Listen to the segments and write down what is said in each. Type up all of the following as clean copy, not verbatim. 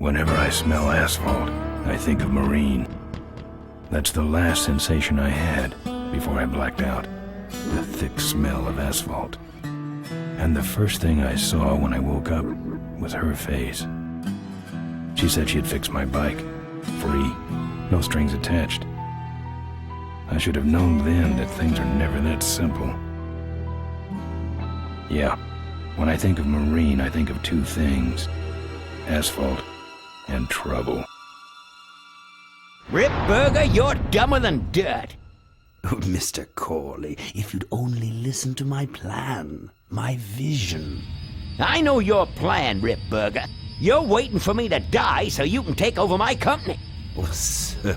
Whenever I smell asphalt, I think of Marine. That's the last sensation I had before I blacked out. The thick smell of asphalt. And the first thing I saw when I woke up was her face. She said she'd fix my bike. Free. No strings attached. I should have known then that things are never that simple. Yeah, when I think of Marine, I think of two things. Asphalt and trouble. Rip Burger, you're dumber than dirt. Oh, Mr. Corley, if you'd only listen to my plan, my vision. I know your plan, Rip Burger. You're waiting for me to die so you can take over my company. Oh, sir,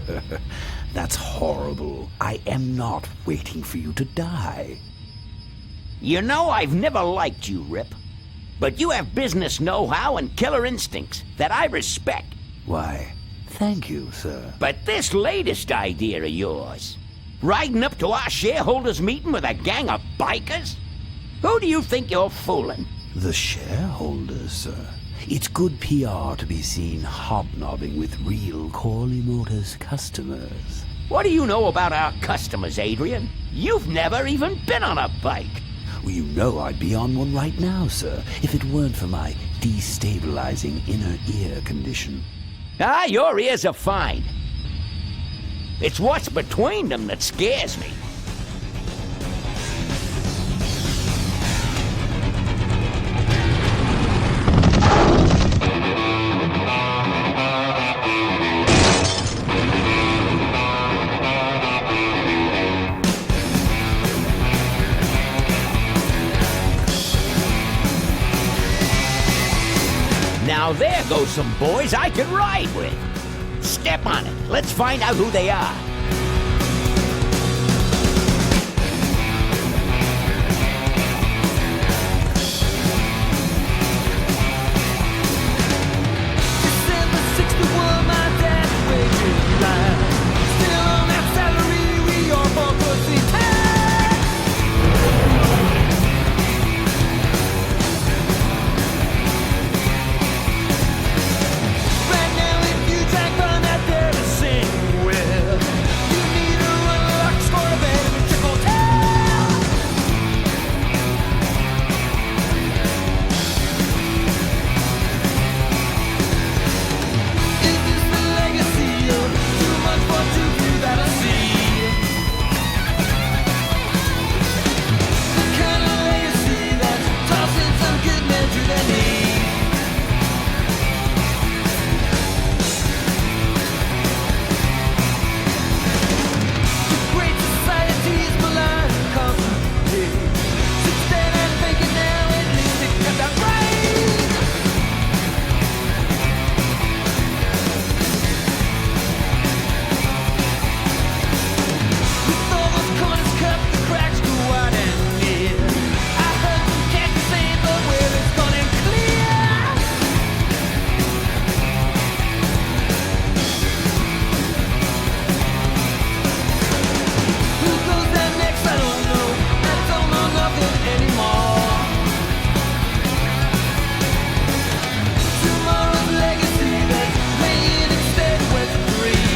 that's horrible. I am not waiting for you to die. You know I've never liked you, Rip. But you have business know-how and killer instincts that I respect. Why, thank you, sir. But this latest idea of yours, riding up to our shareholders' meeting with a gang of bikers? Who do you think you're fooling? The shareholders, sir. It's good PR to be seen hobnobbing with real Corley Motors customers. What do you know about our customers, Adrian? You've never even been on a bike. Well, you know I'd be on one right now, sir, if it weren't for my destabilizing inner ear condition. Ah, your ears are fine. It's what's between them that scares me. Now there goes some boys I could ride with. Step on it. Let's find out who they are. December 61, my dad's wages line. Still on that salary, we are for pussy time. Right now, if you track on that there to sing with, you need a run luck score of it in a trickle tail. Is this the legacy of too much for too few that I see? The kind of legacy that's tossing some good men to their knees. Great society's blind company. Since then I'm thinking now at least it got that right. With all those corners cut, the cracks go wide and near. I heard some cats say the well is gone and clear. Who goes down next? I don't know. I don't know nothing anymore. Tomorrow's legacy that's laying instead was free.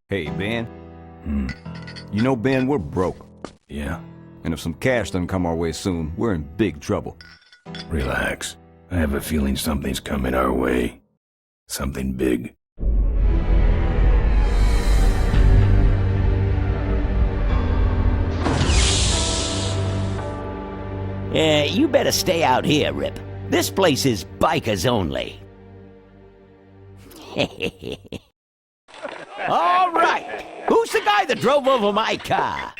Hey, Ben. You know, Ben, we're broke. Yeah? And if some cash doesn't come our way soon, we're in big trouble. Relax. I have a feeling something's coming our way. Something big. You better stay out here, Rip. This place is bikers only. All right. Who's the guy that drove over my car?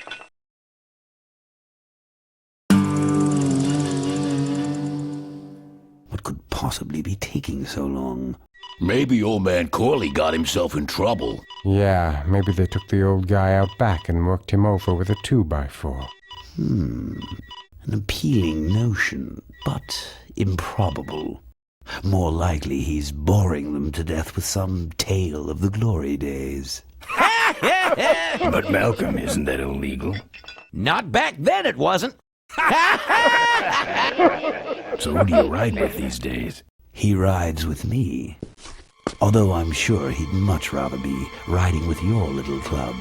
What could possibly be taking so long? Maybe old man Corley got himself in trouble. Yeah, maybe they took the old guy out back and worked him over with a 2x4. An appealing notion, but improbable. More likely he's boring them to death with some tale of the glory days. But Malcolm, isn't that illegal? Not back then, it wasn't. So who do you ride with these days? He rides with me. Although I'm sure he'd much rather be riding with your little club.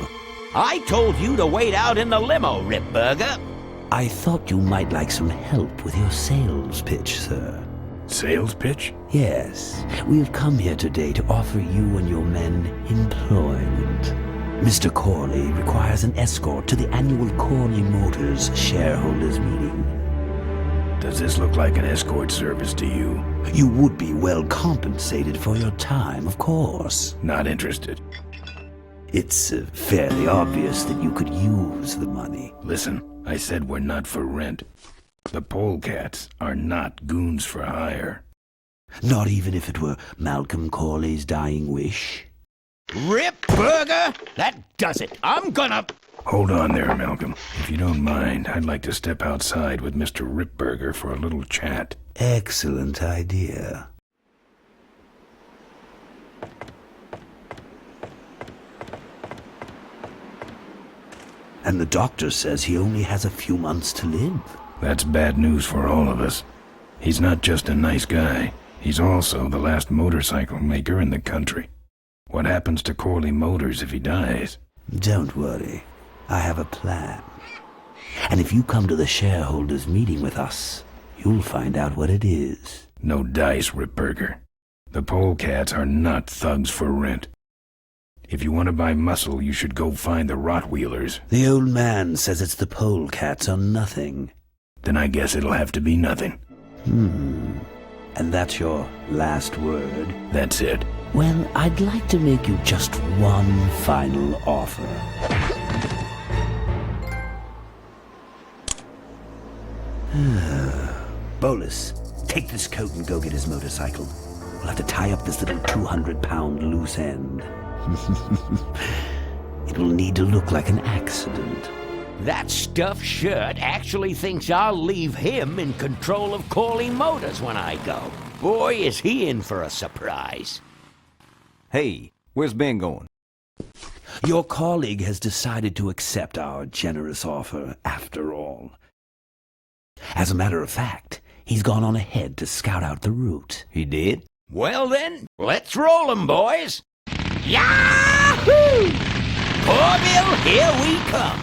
I told you to wait out in the limo, Ripburger. I thought you might like some help with your sales pitch, sir. Sales pitch? Yes, we have come here today to offer you and your men employment. Mr. Corley requires an escort to the annual Corley Motors shareholders meeting. Does this look like an escort service to you? You would be well compensated for your time, of course. Not interested. It's fairly obvious that you could use the money. Listen, I said we're not for rent. The polecats are not goons for hire. Not even if it were Malcolm Corley's dying wish. Ripburger, that does it. I'm gonna... Hold on there, Malcolm. If you don't mind, I'd like to step outside with Mr. Ripburger for a little chat. Excellent idea. And the doctor says he only has a few months to live. That's bad news for all of us. He's not just a nice guy. He's also the last motorcycle maker in the country. What happens to Corley Motors if he dies? Don't worry. I have a plan. And if you come to the shareholders meeting with us, you'll find out what it is. No dice, Ripburger. The polecats are not thugs for rent. If you want to buy muscle, you should go find the Rottweilers. The old man says it's the polecats or nothing. Then I guess it'll have to be nothing. And that's your last word? That's it. Well, I'd like to make you just one final offer. Bolus, take this coat and go get his motorcycle. We'll have to tie up this little 200-pound loose end. It will need to look like an accident. That stuffed shirt actually thinks I'll leave him in control of Corley Motors when I go. Boy, is he in for a surprise. Hey, where's Ben going? Your colleague has decided to accept our generous offer after all. As a matter of fact, he's gone on ahead to scout out the route. He did? Well then, let's roll 'em, boys. Yahoo! Corville, here we come.